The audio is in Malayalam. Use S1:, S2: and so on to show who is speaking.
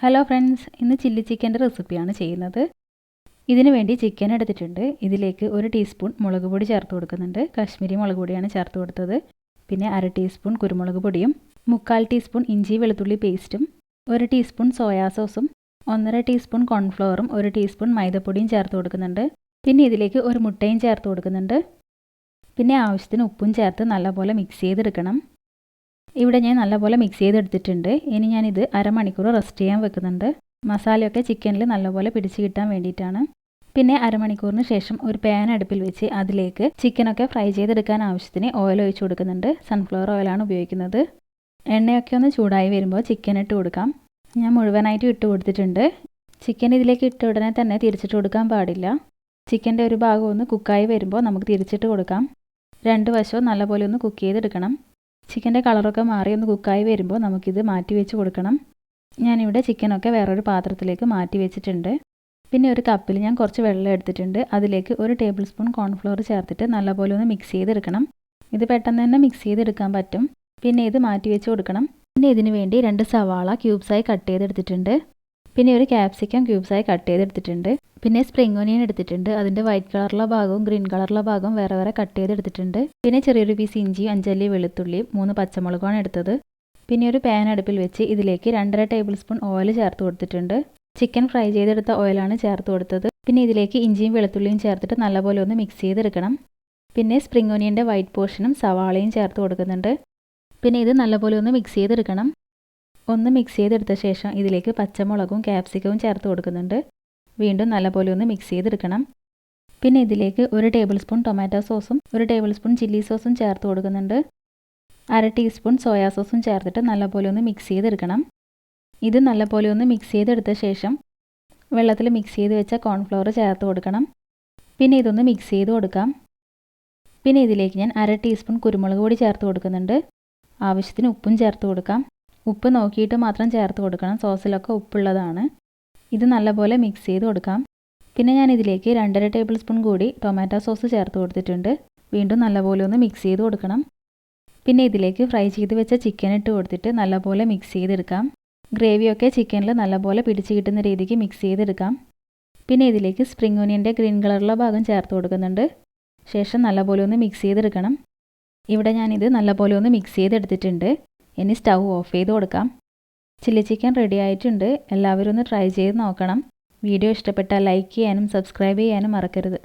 S1: ഹലോ ഫ്രണ്ട്സ്, ഇന്ന് ചില്ലി ചിക്കൻ്റെ റെസിപ്പിയാണ് ചെയ്യുന്നത്. ഇതിനു വേണ്ടി ചിക്കൻ എടുത്തിട്ടുണ്ട്. ഇതിലേക്ക് 1 ടീസ്പൂൺ മുളക് പൊടി ചേർത്ത് കൊടുക്കുന്നുണ്ട്. കാശ്മീരി മുളക് പൊടിയാണ് ചേർത്ത് കൊടുത്തത്. പിന്നെ 1/2 ടീസ്പൂൺ കുരുമുളക് പൊടിയും 3/4 ടീസ്പൂൺ ഇഞ്ചി വെളുത്തുള്ളി പേസ്റ്റും 1 ടീസ്പൂൺ സോയാ സോസും 1/2 ടീസ്പൂൺ കോൺഫ്ലവറും 1 ടീസ്പൂൺ മൈദപ്പൊടിയും ചേർത്ത് കൊടുക്കുന്നുണ്ട്. പിന്നെ ഇതിലേക്ക് ഒരു മുട്ടയും ചേർത്ത് കൊടുക്കുന്നുണ്ട്. പിന്നെ ആവശ്യത്തിന് ഉപ്പും ചേർത്ത് നല്ലപോലെ മിക്സ് ചെയ്തെടുക്കണം. ഇവിടെ ഞാൻ നല്ലപോലെ മിക്സ് ചെയ്തെടുത്തിട്ടുണ്ട്. ഇനി ഞാനിത് അരമണിക്കൂർ റെസ്റ്റ് ചെയ്യാൻ വെക്കുന്നുണ്ട്. മസാലയൊക്കെ ചിക്കനിൽ നല്ലപോലെ പിടിച്ച് കിട്ടാൻ വേണ്ടിയിട്ടാണ്. പിന്നെ അരമണിക്കൂറിന് ശേഷം ഒരു പാൻ അടുപ്പിൽ വെച്ച് അതിലേക്ക് ചിക്കനൊക്കെ ഫ്രൈ ചെയ്തെടുക്കാൻ ആവശ്യത്തിന് ഓയിൽ ഒഴിച്ച് കൊടുക്കുന്നുണ്ട്. സൺഫ്ലവർ ഓയിലാണ് ഉപയോഗിക്കുന്നത്. എണ്ണയൊക്കെ ഒന്ന് ചൂടായി വരുമ്പോൾ ചിക്കൻ ഇട്ട് കൊടുക്കാം. ഞാൻ മുഴുവനായിട്ട് ഇട്ട് കൊടുത്തിട്ടുണ്ട്. ചിക്കൻ ഇതിലേക്ക് ഇട്ട ഉടനെ തന്നെ തിരിച്ചിട്ട് കൊടുക്കാൻ പാടില്ല. ചിക്കൻ്റെ ഒരു ഭാഗം ഒന്ന് കുക്കായി വരുമ്പോൾ നമുക്ക് തിരിച്ചിട്ട് കൊടുക്കാം. 2 വശവും നല്ലപോലെ ഒന്ന് കുക്ക് ചെയ്തെടുക്കണം. ചിക്കൻ്റെ കളറൊക്കെ മാറി ഒന്ന് കുക്കായി വരുമ്പോൾ നമുക്കിത് മാറ്റി വെച്ച് കൊടുക്കണം. ഞാനിവിടെ ചിക്കനൊക്കെ വേറൊരു പാത്രത്തിലേക്ക് മാറ്റി വെച്ചിട്ടുണ്ട്. പിന്നെ ഒരു കപ്പിൽ ഞാൻ കുറച്ച് വെള്ളം എടുത്തിട്ടുണ്ട്. അതിലേക്ക് 1 ടേബിൾ സ്പൂൺ കോൺഫ്ലവർ ചേർത്തിട്ട് നല്ലപോലെ ഒന്ന് മിക്സ് ചെയ്തെടുക്കണം. ഇത് പെട്ടെന്ന് തന്നെ മിക്സ് ചെയ്തെടുക്കാൻ പറ്റും. പിന്നെ ഇത് മാറ്റി വെച്ച് കൊടുക്കണം. പിന്നെ ഇതിനു വേണ്ടി 2 സവാള ക്യൂബ്സായി കട്ട് ചെയ്തെടുത്തിട്ടുണ്ട്. പിന്നെ ഒരു ക്യാപ്സിക്കം ക്യൂബ്സായി കട്ട് ചെയ്തെടുത്തിട്ടുണ്ട്. പിന്നെ സ്പ്രിംഗ് ഓനിയൻ എടുത്തിട്ടുണ്ട്. അതിൻ്റെ വൈറ്റ് കളറുള്ള ഭാഗവും ഗ്രീൻ കളറുള്ള ഭാഗവും വേറെ വേറെ കട്ട് ചെയ്തെടുത്തിട്ടുണ്ട്. പിന്നെ ചെറിയൊരു പീസ് ഇഞ്ചിയും 5 അല്ലി വെളുത്തുള്ളിയും 3 പച്ചമുളകുമാണ് എടുത്തത്. പിന്നെ ഒരു പാൻ അടുപ്പിൽ വെച്ച് ഇതിലേക്ക് 2.5 ടേബിൾ സ്പൂൺ ഓയിൽ ചേർത്ത് കൊടുത്തിട്ടുണ്ട്. ചിക്കൻ ഫ്രൈ ചെയ്തെടുത്ത ഓയിലാണ് ചേർത്ത് കൊടുത്തത്. പിന്നെ ഇതിലേക്ക് ഇഞ്ചിയും വെളുത്തുള്ളിയും ചേർത്തിട്ട് നല്ലപോലെ ഒന്ന് മിക്സ് ചെയ്തെടുക്കണം. പിന്നെ സ്പ്രിംഗ് ഓനിയൻ്റെ വൈറ്റ് പോർഷനും സവാളയും ചേർത്ത് കൊടുക്കുന്നുണ്ട്. പിന്നെ ഇത് നല്ലപോലെ ഒന്ന് മിക്സ് ചെയ്തെടുക്കണം. ഒന്ന് മിക്സ് ചെയ്തെടുത്ത ശേഷം ഇതിലേക്ക് പച്ചമുളകും ക്യാപ്സിക്കവും ചേർത്ത് കൊടുക്കുന്നുണ്ട്. വീണ്ടും നല്ലപോലെ ഒന്ന് മിക്സ് ചെയ്തെടുക്കണം. പിന്നെ ഇതിലേക്ക് 1 ടേബിൾ സ്പൂൺ ടൊമാറ്റോ സോസും 1 ടേബിൾ സ്പൂൺ ചില്ലി സോസും ചേർത്ത് കൊടുക്കുന്നുണ്ട്. 1/2 ടീസ്പൂൺ സോയാ സോസും ചേർത്തിട്ട് നല്ലപോലെ ഒന്ന് മിക്സ് ചെയ്തെടുക്കണം. ഇത് നല്ലപോലെ ഒന്ന് മിക്സ് ചെയ്തെടുത്ത ശേഷം വെള്ളത്തിൽ മിക്സ് ചെയ്ത് വെച്ച കോൺഫ്ലവർ ചേർത്ത് കൊടുക്കണം. പിന്നെ ഇതൊന്ന് മിക്സ് ചെയ്ത് കൊടുക്കാം. പിന്നെ ഇതിലേക്ക് ഞാൻ 1/2 ടീസ്പൂൺ കുരുമുളക് പൊടി ചേർത്ത് കൊടുക്കുന്നുണ്ട്. ആവശ്യത്തിന് ഉപ്പും ചേർത്ത് കൊടുക്കാം. ഉപ്പ് നോക്കിയിട്ട് മാത്രം ചേർത്ത് കൊടുക്കണം. സോസിലൊക്കെ ഉപ്പുള്ളതാണ്. ഇത് നല്ലപോലെ മിക്സ് ചെയ്ത് കൊടുക്കാം. പിന്നെ ഞാൻ ഇതിലേക്ക് 2.5 ടേബിൾ സ്പൂൺ കൂടി ടൊമാറ്റോ സോസ് ചേർത്ത് കൊടുത്തിട്ടുണ്ട്. വീണ്ടും നല്ലപോലെ ഒന്ന് മിക്സ് ചെയ്ത് കൊടുക്കണം. പിന്നെ ഇതിലേക്ക് ഫ്രൈ ചെയ്ത് വെച്ച ചിക്കൻ ഇട്ട് കൊടുത്തിട്ട് നല്ലപോലെ മിക്സ് ചെയ്തെടുക്കാം. ഗ്രേവിയൊക്കെ ചിക്കനിൽ നല്ലപോലെ പിടിച്ച് കിട്ടുന്ന രീതിക്ക് മിക്സ് ചെയ്തെടുക്കാം. പിന്നെ ഇതിലേക്ക് സ്പ്രിംഗ് ഓനിയൻ്റെ ഗ്രീൻ കളറുള്ള ഭാഗം ചേർത്ത് കൊടുക്കുന്നുണ്ട്. ശേഷം നല്ലപോലെ ഒന്ന് മിക്സ് ചെയ്തെടുക്കണം. ഇവിടെ ഞാനിത് നല്ലപോലെ ഒന്ന് മിക്സ് ചെയ്തെടുത്തിട്ടുണ്ട്. ഇനി സ്റ്റൗ ഓഫ് ചെയ്ത് കൊടുക്കാം. ചില്ലി ചിക്കൻ റെഡി ആയിട്ടുണ്ട്. എല്ലാവരും ഒന്ന് ട്രൈ ചെയ്ത് നോക്കണം. വീഡിയോ ഇഷ്ടപ്പെട്ടാൽ ലൈക്ക് ചെയ്യാനും സബ്സ്ക്രൈബ് ചെയ്യാനും മറക്കരുത്.